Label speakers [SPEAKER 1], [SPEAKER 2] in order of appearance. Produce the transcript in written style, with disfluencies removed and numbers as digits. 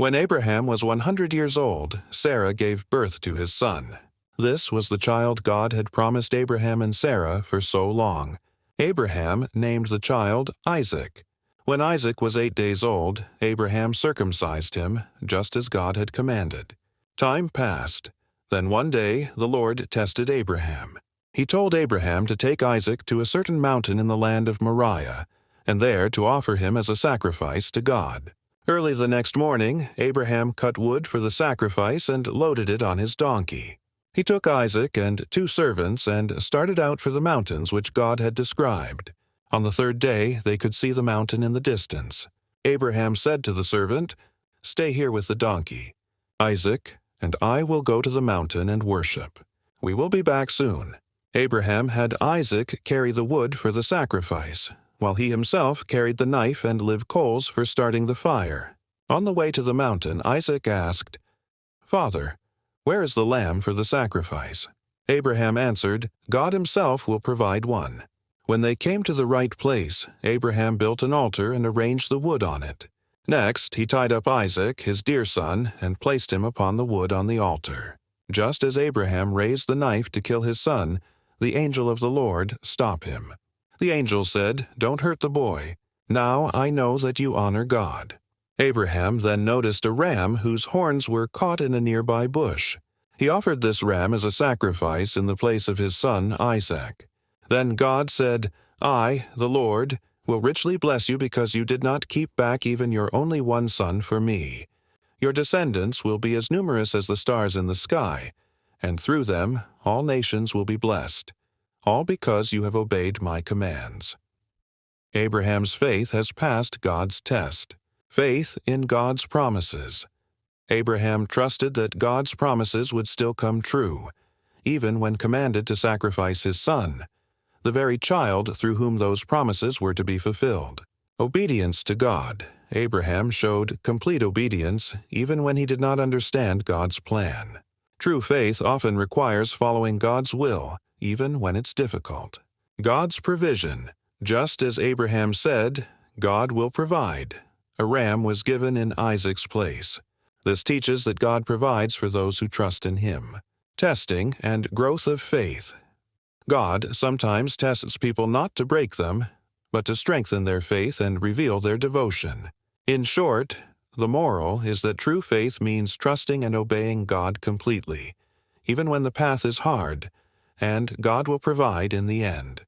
[SPEAKER 1] When Abraham was 100 years old, Sarah gave birth to his son. This was the child God had promised Abraham and Sarah for so long. Abraham named the child Isaac. When Isaac was 8 days old, Abraham circumcised him, just as God had commanded. Time passed. Then one day the Lord tested Abraham. He told Abraham to take Isaac to a certain mountain in the land of Moriah, and there to offer him as a sacrifice to God. Early the next morning, Abraham cut wood for the sacrifice and loaded it on his donkey. He took Isaac and 2 servants and started out for the mountains which God had described. On the 3rd day they could see the mountain in the distance. Abraham said to the servant, "Stay here with the donkey. Isaac and I will go to the mountain and worship. We will be back soon." Abraham had Isaac carry the wood for the sacrifice, while he himself carried the knife and live coals for starting the fire. On the way to the mountain, Isaac asked, "Father, where is the lamb for the sacrifice?" Abraham answered, "God himself will provide one." When they came to the right place, Abraham built an altar and arranged the wood on it. Next, he tied up Isaac, his dear son, and placed him upon the wood on the altar. Just as Abraham raised the knife to kill his son, the angel of the Lord stopped him. The angel said, "Don't hurt the boy. Now I know that you honor God." Abraham then noticed a ram whose horns were caught in a nearby bush. He offered this ram as a sacrifice in the place of his son Isaac. Then God said, "I, the Lord, will richly bless you because you did not keep back even your only one son for me. Your descendants will be as numerous as the stars in the sky, and through them all nations will be blessed. All because you have obeyed my commands." Abraham's faith has passed God's test. Faith in God's promises. Abraham trusted that God's promises would still come true, even when commanded to sacrifice his son, the very child through whom those promises were to be fulfilled. Obedience to God. Abraham showed complete obedience even when he did not understand God's plan. True faith often requires following God's will, even when it's difficult. God's provision. Just as Abraham said, God will provide. A ram was given in Isaac's place. This teaches that God provides for those who trust in Him. Testing and growth of faith. God sometimes tests people not to break them, but to strengthen their faith and reveal their devotion. In short, the moral is that true faith means trusting and obeying God completely, even when the path is hard, and God will provide in the end.